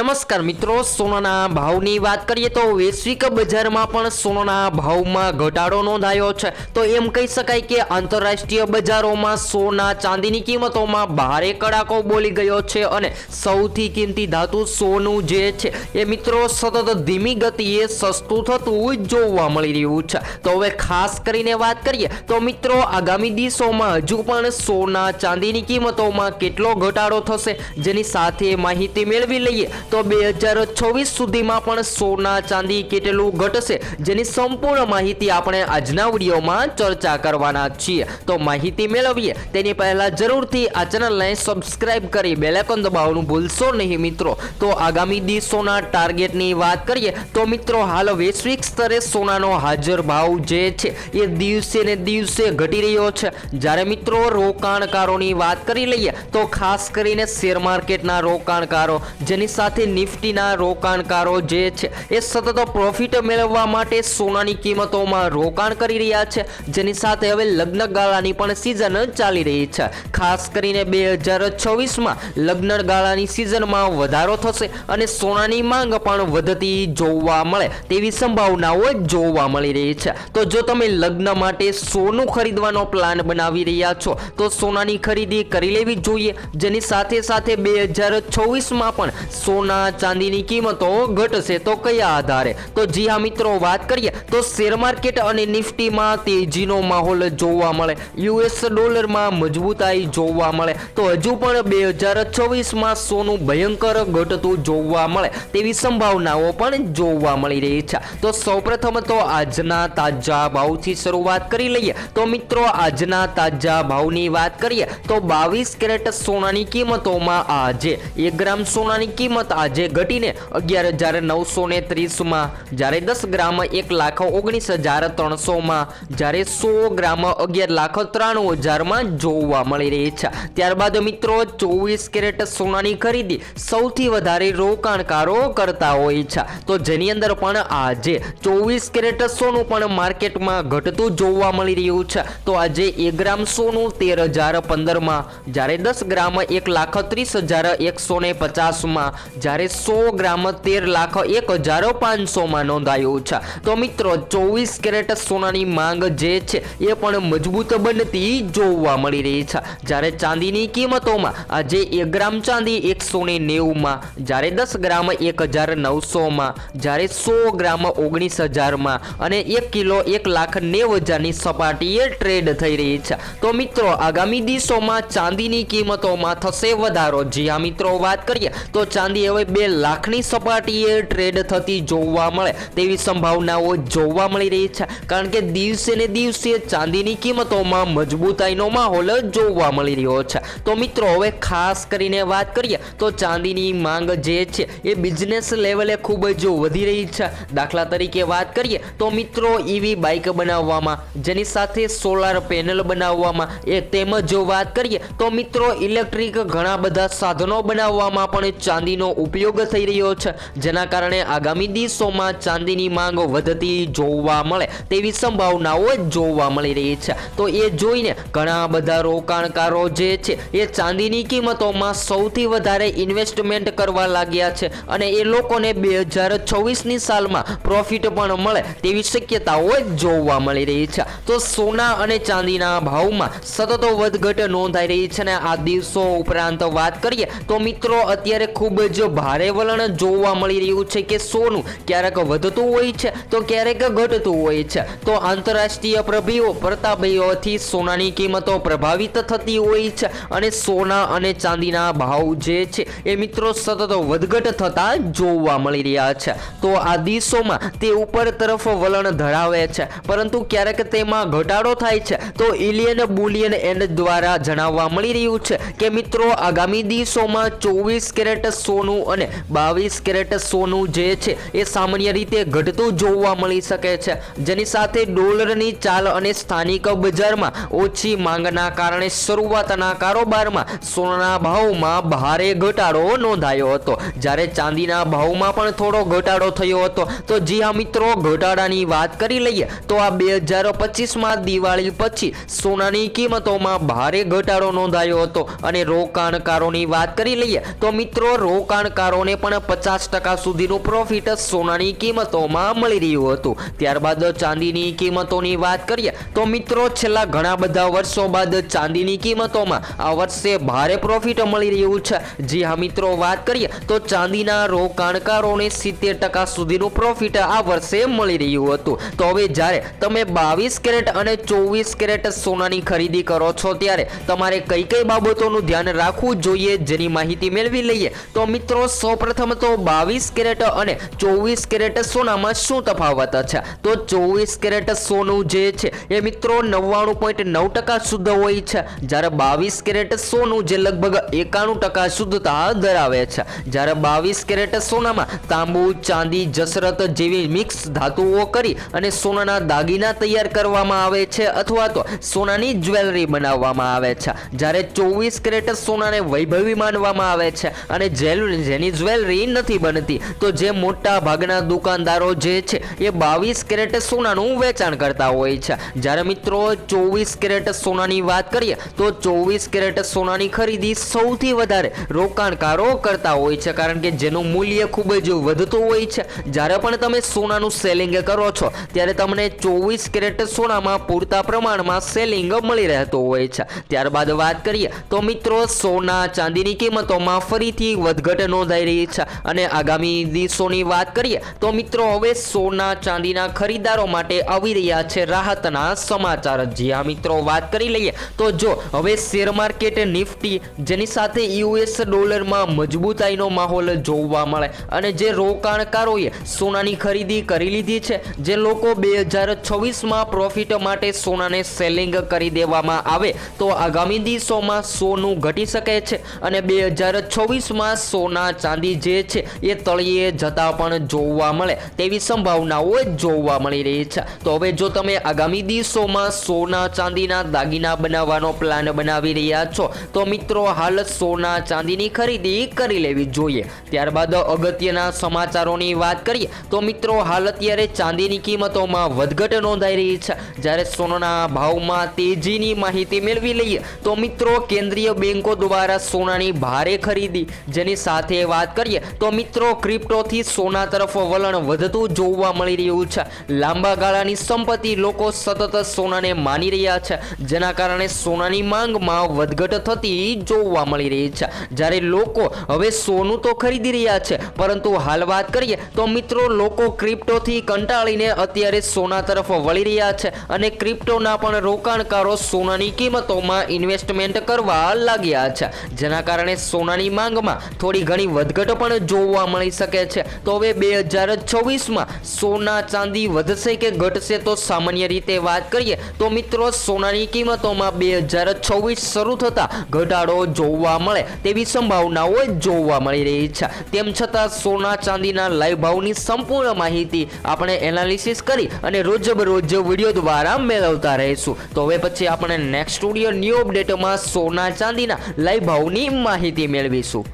નમસ્કાર મિત્રો, સોનાના ભાવની વાત કરીએ તો વૈશ્વિક બજારમાં પણ સોનાના ભાવમાં ઘટાડો નોંધાયો છે। તો એમ કહી શકાય કે આંતરરાષ્ટ્રીય બજારોમાં સોના ચાંદીની કિંમતોમાં ભારે કડાકો બોલી ગયો છે અને સૌથી કિંમતી ધાતુ સોનું જે છે એ મિત્રો સતત ધીમી ગતિએ સસ્તું થતું જોવા મળી રહ્યું છે। તો હવે ખાસ કરીને વાત કરીએ તો મિત્રો આગામી દિવસોમાં હજુ પણ સોના ચાંદીની કિંમતોમાં કેટલો ઘટાડો થશે જેની સાથે માહિતી મેળવી લઈએ તો 2026 સુધીમાં પણ સોના ચાંદી કેટલું ઘટશે જેની સંપૂર્ણ માહિતી આપણે આજના વિડીયોમાં ચર્ચા કરવાના છીએ। તો માહિતી મેળવીએ તેની પહેલા જરૂરથી આ ચેનલને સબસ્ક્રાઇબ કરી બેલ આઇકોન દબાવવાનું ભૂલશો નહીં મિત્રો। તો આગામી દિવસોના ટાર્ગેટની વાત કરીએ તો મિત્રો હાલ વૈશ્વિક સ્તરે સોનાનો હાજર ભાવ જે છે એ દિવસે ને દિવસે ઘટી રહ્યો છે। જ્યારે મિત્રો રોકાણકારોની વાત કરી લઈએ તો ખાસ કરીને શેર માર્કેટના રોકાણકારો જેની સાથે નિફ્ટીના રોકાણકારો જે છે એ સતત પ્રોફિટ મેળવવા માટે સોનાની કિંમતોમાં રોકાણ કરી રહ્યા છે જેની સાથે હવે લગ્ન ગાળાની પણ સિઝન ચાલી રહી છે। ખાસ કરીને 2026માં લગ્ન ગાળાની સિઝનમાં વધારો થશે અને સોનાની માંગ પણ વધતી જોવા મળે તેવી સંભાવનાઓ જોવા મળી રહી છે। તો જો તમે લગ્ન માટે સોનું ખરીદવાનો પ્લાન બનાવી રહ્યા છો તો સોનાની ખરીદી કરી લેવી જોઈએ જેની સાથે સાથે 2026માં પણ સોના ચાંદીની કિંમતો ઘટશે તો કયા આધારે? તો જી હા મિત્રો, વાત કરીએ તો શેર માર્કેટ અને નિફ્ટીમાં તેજીનો માહોલ જોવા મળે, યુએસ ડોલરમાં મજબૂતાઈ જોવા મળે તો હજુ પણ 2026માં સોનું ભયંકર ઘટતું જોવા મળે તેવી સંભાવનાઓ પણ જોવા મળી રહી છે। તો સૌપ્રથમ તો આજના તાજા ભાવથી શરૂઆત કરી લઈએ તો મિત્રો આજના તાજા ભાવની વાત કરીએ તો 22 કેરેટ સોનાની કિંમતોમાં આજે 1 ગ્રામ સોનાની કિંમત આજે ઘટીને 11,930માં, જ્યારે 10 ગ્રામ 1,19,300માં, જ્યારે 100 ગ્રામ 11,93,000માં જોવા મળી રહી છે। ત્યારબાદ મિત્રો 24 કેરેટ સોનાની ખરીદી સૌથી વધારે રોકાણકારો કરતા હોય છે તો જેની અંદર પણ આજે 24 કેરેટ સોનું પણ માર્કેટમાં ઘટતું જોવા મળી રહ્યું છે। તો આજે 1 ગ્રામ સોનું 13,015માં, જ્યારે 10 ગ્રામ 1,30,150માં, જ્યારે 100 ગ્રામ 13,01,500માં નોંધાયું છે। તો મિત્રો 24 કેરેટ સોનાની માંગ જે છે એ પણ મજબૂત બનતી જોવા મળી રહી છે। જ્યારે ચાંદીની કિંમતોમાં આજે 1 ગ્રામ ચાંદી 190માં, જ્યારે 10 ગ્રામ 1,900માં, જ્યારે 100 ગ્રામ 19,000માં અને 1 કિલો 1,90,000ની સપાટીએ ટ્રેડ થઈ રહી છે। તો મિત્રો આગામી દિવસોમાં ચાંદીની કિંમતોમાં થશે વધારો। જી હા મિત્રો, વાત કરીએ તો ચાંદી હવે 2 લાખની સપાટીએ ટ્રેડ થતી જોવા મળે તેવી સંભાવનાઓ જોવા મળી રહી છે કારણ કે દિવસે ને દિવસે ચાંદીની કિંમતોમાં મજબૂતાઈનો માહોલ જોવા મળી રહ્યો છે। તો મિત્રો હવે ખાસ કરીને વાત કરીએ તો ચાંદીની માંગ જે છે એ બિઝનેસ લેવલે ખૂબ જ વધી રહી છે। દાખલા તરીકે વાત કરીએ તો મિત્રો ઈવી બાઇક બનાવવામાં, જેની સાથે સોલાર પેનલ બનાવવામાં, તેમજ જો વાત કરીએ તો મિત્રો ઇલેક્ટ્રિક ઘણા બધા સાધનો બનાવવામાં પણ ચાંદીનો ઉપયોગ થઈ રહ્યો છે જેના કારણે આગામી દિવસોમાં ચાંદીની માંગ વધતી જોવા મળે તેવી સંભાવનાઓ જોવા મળી રહી છે। તો એ જોઈને ઘણા બધા રોકાણકારો જે છે એ ચાંદીની કિંમતોમાં સૌથી વધારે ઇન્વેસ્ટમેન્ટ કરવા લાગ્યા છે અને એ લોકોને 2026ની સાલમાં પ્રોફિટ પણ મળે તેવી શક્યતાઓ જોવા મળી રહી છે। તો સોના અને ચાંદીના ભાવમાં સતત વધઘટ નોંધાઈ રહી છે અને આ દિવસો ઉપરાંત વાત કરીએ તો મિત્રો અત્યારે ખૂબ જ ભારે વલણ જોવા મળી રહ્યું છે કે સોનું ક્યારેક વધતું હોય છે તો ક્યારેક ઘટતું હોય છે। તો આંતરરાષ્ટ્રીય પ્રતાપીઓથી સોનાની કિંમતો પ્રભાવિત થતી હોય છે અને સોના અને ચાંદીના ભાવ જે છે એ મિત્રો સતત વધઘટ થતા જોવા મળી રહ્યા છે। તો આ દિવસોમાં તે ઉપર તરફ વલણ ધરાવે છે પરંતુ ક્યારેક તેમાં ઘટાડો થાય છે। તો ઇલિયન બુલિયન એન્ડ દ્વારા જણાવવા મળી રહ્યું છે કે મિત્રો આગામી દિવસોમાં 24 કેરેટ સોનું અને 22 કેરેટ સોનું જે છે એ સામાન્ય રીતે ઘટતું જોવા મળી શકે છે જેની સાથે ડોલરની ચાલ અને સ્થાનિક બજારમાં ઓછી માંગના કારણે શરૂઆતના કારોબારમાં સોનાના ભાવમાં ભારે ઘટાડો નોંધાયો હતો, જ્યારે ચાંદીના ભાવમાં પણ થોડો ઘટાડો થયો હતો। તો જી હા મિત્રો, ઘટાડાની વાત કરી લઈએ તો આ 2025માં દિવાળી પછી સોનાની કિંમતોમાં ભારે ઘટાડો નોંધાયો હતો અને રોકાણકારોની વાત કરી લઈએ તો મિત્રો રોકાણકારો રોકાણકારોને પણ 50% સુધીનું પ્રોફિટ સોનાની કિંમતોમાં મળી રહ્યું હતું। ત્યારબાદ ચાંદીની કિંમતોની વાત કરીએ તો મિત્રો છેલ્લા ઘણા બધા વર્ષો બાદ ચાંદીની કિંમતોમાં આ વર્ષે ભારે પ્રોફિટ મળી રહ્યું છે। જી હા મિત્રો, વાત કરીએ તો ચાંદીના રોકાણકારોને 70% સુધીનું પ્રોફિટ આ વર્ષે મળી રહ્યું હતું। તો હવે જ્યારે તમે 22 કેરેટ અને 24 કેરેટ સોનાની ખરીદી કરો છો ત્યારે તમારે કઈ કઈ બાબતોનું ધ્યાન રાખવું જોઈએ જેની માહિતી મેળવી લઈએ। તો મિત્રો સૌપ્રથમ તો 22 કેરેટ અને 24 કેરેટ સોનામાં શું તફાવત છે? તો 24 કેરેટ સોનું જે છે એ મિત્રો 99.9% શુદ્ધ હોય છે, જ્યારે 22 કેરેટ સોનું જે લગભગ 91% શુદ્ધતા ધરાવે છે। જ્યારે 22 કેરેટ સોનામાં તાંબુ, ચાંદી, જસરત જેવી મિક્સ ધાતુઓ કરી અને સોનાના દાગીના તૈયાર કરવામાં આવે છે અથવા તો સોનાની જ્વેલરી બનાવવામાં આવે છે, જ્યારે 24 કેરેટ સોનાને વૈભવી માનવામાં આવે છે અને જેની જ્વેલરી નથી બનતી। તો જે મોટા ભાગના દુકાનદારો જે છે એ 22 કેરેટ સોનાનું વેચાણ કરતા હોય છે। જ્યારે મિત્રો 24 કેરેટ સોનાની વાત કરીએ તો 24 કેરેટ સોનાની ખરીદી સૌથી વધારે રોકાણકારો કરતા હોય છે, કારણ કે જેનું મૂલ્ય ખૂબ જ વધતું હોય છે। જ્યારે પણ તમે સોનાનું સેલિંગ કરો છો ત્યારે તમને 24 કેરેટ સોનામાં પૂરતા પ્રમાણમાં સેલિંગ મળી રહેતું હોય છે। ત્યારબાદ વાત કરીએ તો મિત્રો સોના ચાંદીની કિંમતોમાં ફરીથી વધઘટ નોંધાઈ રહી છે અને આગામી દિવસોની વાત કરીએ તો મિત્રો હવે સોના ચાંદીના ખરીદારો માટે આવી રહ્યા છે રાહતના સમાચાર। જી હા મિત્રો, વાત કરી લઈએ તો જો હવે શેર માર્કેટ નિફ્ટી જેની સાથે યુએસ ડોલરમાં મજબૂતાઈનો માહોલ જોવા મળે અને જે રોકાણકારોએ સોનાની ખરીદી કરી લીધી છે, જે લોકો 2026માં પ્રોફિટ માટે સોનાને સેલિંગ કરી દેવામાં આવે તો આગામી દિવસોમાં સોનું ઘટી શકે છે અને 2026માં સોના ચાંદી જે છે એ તળિયે જતા પણ જોવા મળે તેવી સંભાવનાઓ જોવા મળી રહી છે। તો હવે જો તમે આગામી દિવસોમાં સોના ચાંદીના દાગીના બનાવવાનો પ્લાન બનાવી રહ્યા છો તો મિત્રો હાલ સોના ચાંદીની ખરીદી કરી લેવી જોઈએ। ત્યારબાદ અગત્યના સમાચારોની વાત કરીએ તો મિત્રો હાલ અત્યારે ચાંદીની કિંમતોમાં વધઘટ નોંધાઈ રહી છે, જ્યારે સોનાના ભાવમાં તેજીની માહિતી મેળવી લઈએ તો મિત્રો કેન્દ્રીય બેંકો દ્વારા સોનાની ભારે ખરીદી જેની સાથે વાત કરીએ તો મિત્રો ક્રિપ્ટોથી સોના તરફ વલણ વધતું જોવા મળી રહ્યું છે। લાંબા ગાળાની સંપત્તિ લોકો સતત સોનાને માની રહ્યા છે, જેના કારણે સોનાની માંગમાં વધઘટ થતી જોવા મળી રહી છે। જ્યારે લોકો હવે સોનું તો ખરીદી રહ્યા છે પરંતુ હાલ વાત કરીએ તો મિત્રો લોકો ક્રિપ્ટોથી કંટાળીને અત્યારે સોના તરફ વળી રહ્યા છે અને ક્રિપ્ટોના પણ રોકાણકારો સોનાની કિંમતોમાં ઇન્વેસ્ટમેન્ટ કરવા લાગ્યા છે, જેના કારણે સોનાની માંગમાં થોડી ઘણી વધઘટ પણ જોવા મળી શકે છે। તો હવે 2026માં સોના ચાંદી વધશે કે ઘટશે? તો સામાન્ય રીતે વાત કરીએ તો મિત્રો સોનાની કિંમતોમાં 2026 શરૂ થતા ઘટાડો જોવા મળે તેવી સંભાવનાઓ જોવા મળી રહી છે। તેમ છતાં સોના ચાંદીના લાઈવ ભાવની સંપૂર્ણ માહિતી આપણે એનાલિસિસ કરી અને રોજબરોજ વિડીયો દ્વારા મેળવતા રહીશું। તો હવે પછી આપણે નેક્સ્ટ સ્ટુડિયો ન્યૂ અપડેટમાં સોના ચાંદીના લાઈવ ભાવની માહિતી મેળવીશું।